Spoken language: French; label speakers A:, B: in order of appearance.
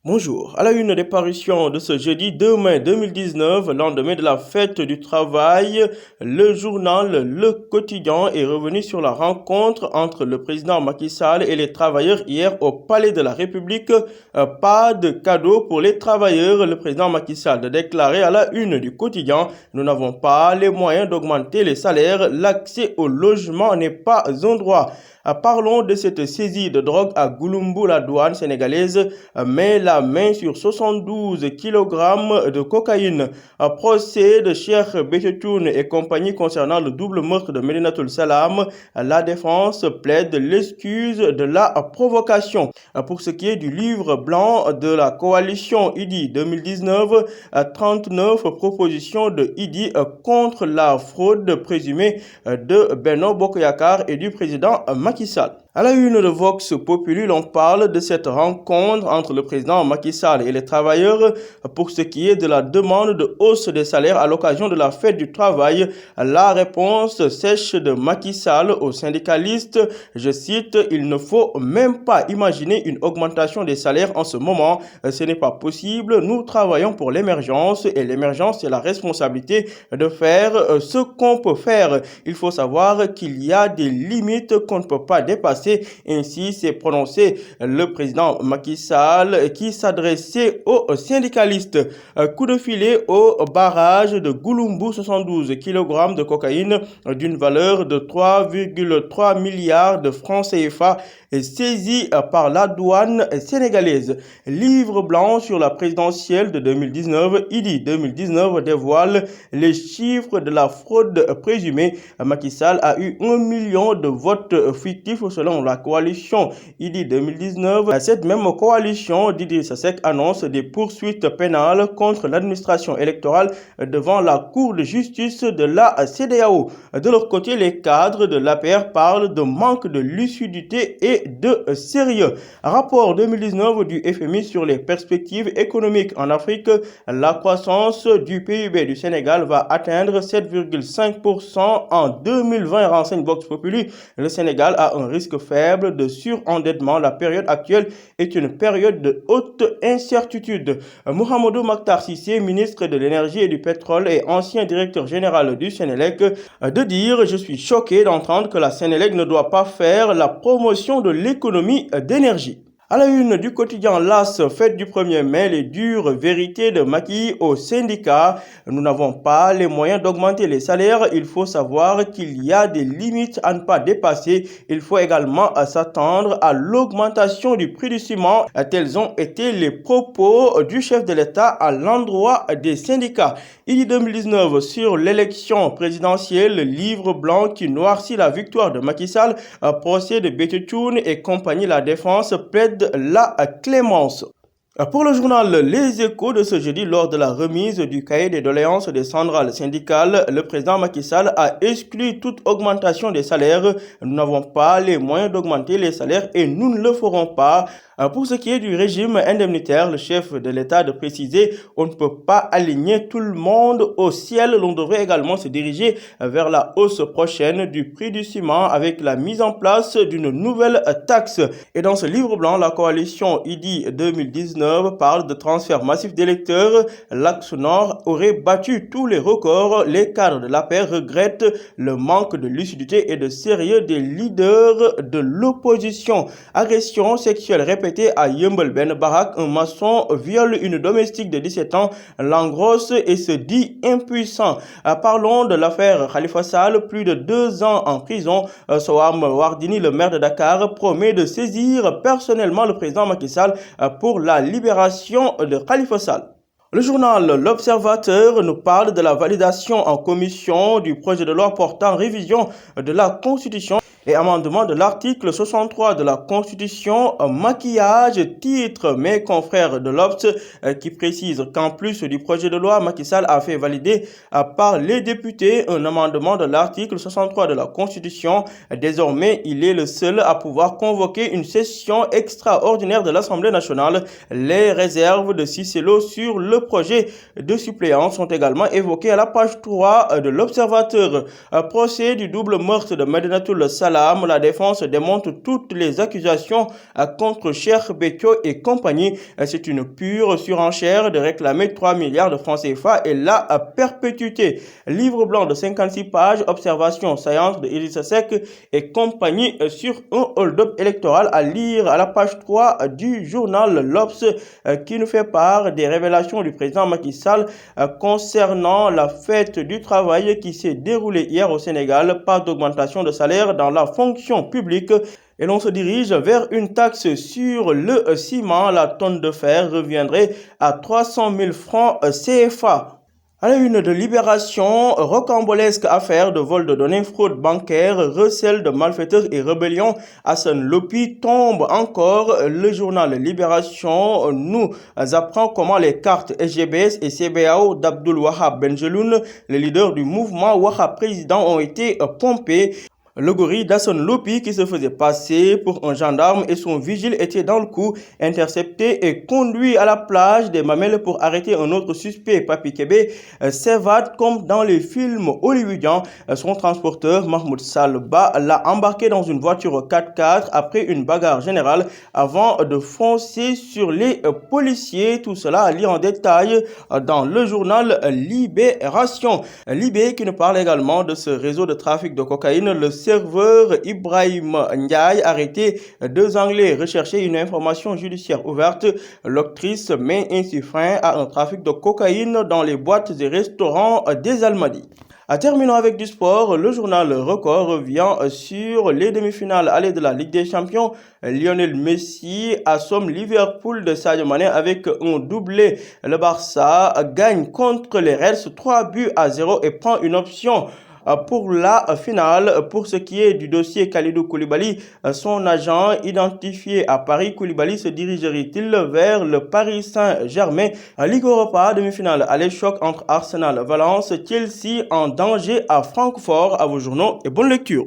A: Bonjour. À la une des parutions de ce jeudi 2 mai 2019, lendemain de la fête du travail, le journal Le Quotidien est revenu sur la rencontre entre le président Macky Sall et les travailleurs hier au Palais de la République. Pas de cadeau pour les travailleurs. Le président Macky Sall a déclaré à la une du quotidien: nous n'avons pas les moyens d'augmenter les salaires. L'accès au logement n'est pas un droit. Parlons de cette saisie de drogue à Gouloumbou. La douane sénégalaise met la main sur 72 kg de cocaïne. Procès de Cheikh Béthio et compagnie concernant le double meurtre de Médinatoul Salam. La défense plaide l'excuse de la provocation. Pour ce qui est du livre blanc de la coalition IDI 2019, 39 propositions de IDI contre la fraude présumée de Benno Bokk-Yakaar et du président Macky Sall. À la une de Vox Populi, l'on parle de cette rencontre entre le président Macky Sall et les travailleurs pour ce qui est de la demande de hausse des salaires à l'occasion de la fête du travail. La réponse sèche de Macky Sall aux syndicalistes, je cite: il ne faut même pas imaginer une augmentation des salaires en ce moment, ce n'est pas possible, nous travaillons pour l'émergence et l'émergence c'est la responsabilité de faire ce qu'on peut faire. Il faut savoir qu'il y a des limites qu'on ne peut pas dépasser. Ainsi s'est prononcé le président Macky Sall qui s'adressait aux syndicalistes. Coup de filet au barrage de Gouloumbou, 72 kg de cocaïne d'une valeur de 3,3 milliards de francs CFA saisis par la douane sénégalaise. Livre blanc sur la présidentielle de 2019, IDI 2019 dévoile les chiffres de la fraude présumée. Macky Sall a eu 1 million de votes fictifs selon la coalition IDI 2019. Cette même coalition d'Idrissa Seck annonce des poursuites pénales contre l'administration électorale devant la Cour de justice de la CEDEAO. De leur côté, les cadres de l'APR parlent de manque de lucidité et de sérieux. Rapport 2019 du FMI sur les perspectives économiques en Afrique. La croissance du PIB du Sénégal va atteindre 7,5% en 2020, renseigne Vox Populi. Le Sénégal a un risque faible de surendettement. La période actuelle est une période de haute incertitude. Mouhamadou Makhtar Cissé, ministre de l'énergie et du pétrole et ancien directeur général du Sénélec, de dire: je suis choqué d'entendre que la Sénélec ne doit pas faire la promotion de l'économie d'énergie. À la une du quotidien LAS, fête du 1er mai, les dures vérités de Macky aux syndicats. Nous n'avons pas les moyens d'augmenter les salaires. Il faut savoir qu'il y a des limites à ne pas dépasser. Il faut également s'attendre à l'augmentation du prix du ciment. Tels ont été les propos du chef de l'État à l'endroit des syndicats. IDI 2019 sur l'élection présidentielle, le livre blanc qui noircit la victoire de Macky Sall, procès de Béthio et compagnie. La défense plaide la clémence. Pour le journal Les Échos de ce jeudi, lors de la remise du cahier des doléances des centrales syndicales, le président Macky Sall a exclu toute augmentation des salaires. Nous n'avons pas les moyens d'augmenter les salaires et nous ne le ferons pas. Pour ce qui est du régime indemnitaire, le chef de l'État de préciser: on ne peut pas aligner tout le monde au ciel. L'on devrait également se diriger vers la hausse prochaine du prix du ciment avec la mise en place d'une nouvelle taxe. Et dans ce livre blanc, la coalition IDI 2019 parle de transfert massif d'électeurs. L'Axe Nord aurait battu tous les records. Les cadres de l'APR regrettent le manque de lucidité et de sérieux des leaders de l'opposition. Agression sexuelle répétée à Yeumbeul Ben Barak, un maçon viole une domestique de 17 ans, l'engrosse et se dit impuissant. Parlons de l'affaire Khalifa Sall, plus de 2 ans en prison. Soham Wardini, le maire de Dakar, promet de saisir personnellement le président Macky Sall pour la libération de Khalifa Sall. Le journal L'Observateur nous parle de la validation en commission du projet de loi portant révision de la Constitution et amendement de l'article 63 de la Constitution. Maquillage, titre mes confrères de l'Obs qui précise qu'en plus du projet de loi, Macky Sall a fait valider par les députés un amendement de l'article 63 de la Constitution. Désormais, il est le seul à pouvoir convoquer une session extraordinaire de l'Assemblée nationale. Les réserves de Cissé Lo sur le projet de suppléance sont également évoquées à la page 3 de l'Observateur. Procès du double meurtre de Médinatoul Salam. Salam, la défense démonte toutes les accusations contre Cheikh Béthio et compagnie. C'est une pure surenchère de réclamer 3 milliards de francs CFA et la perpétuité. Livre blanc de 56 pages, observations saillantes de Idrissa Seck et compagnie sur un hold-up électoral à lire à la page 3 du journal L'Obs qui nous fait part des révélations du président Macky Sall concernant la fête du travail qui s'est déroulée hier au Sénégal. Pas d'augmentation de salaire dans la fonction publique. Et l'on se dirige vers une taxe sur le ciment. La tonne de fer reviendrait à 300 000 francs CFA. À la une de Libération, rocambolesque affaire de vol de données, fraude bancaire, recel de malfaiteurs et rébellion. Hassan Lopi tombe encore. Le journal Libération nous apprend comment les cartes SGBS et CBAO d'Abdul Wahab Benjeloun, les leaders du mouvement Wahab président, ont été pompés. Le gorille d'Hassan Lopi, qui se faisait passer pour un gendarme et son vigile était dans le coup, intercepté et conduit à la plage des Mamelles pour arrêter un autre suspect. Papi Kébé s'évade comme dans les films hollywoodiens. Son transporteur, Mahmoud Salba, l'a embarqué dans une voiture 4x4 après une bagarre générale avant de foncer sur les policiers. Tout cela à lire en détail dans le journal Libération. Libé qui nous parle également de ce réseau de trafic de cocaïne, le serveur Ibrahim Ndiaye arrêté, 2 Anglais recherchés, une information judiciaire ouverte. L'actrice met ainsi fin à un trafic de cocaïne dans les boîtes et restaurants des Almadies. Terminons avec du sport. Le journal Record revient sur les demi-finales allées de la Ligue des Champions. Lionel Messi assomme Liverpool de Sadio Mané avec un doublé. Le Barça gagne contre les Reds 3-0 et prend une option pour la finale. Pour ce qui est du dossier Kalidou Koulibaly, son agent identifié à Paris, Koulibaly se dirigerait-il vers le Paris Saint-Germain? Ligue Europa, demi-finale aller, choc entre Arsenal, Valence, Chelsea en danger à Francfort. À vos journaux et bonne lecture.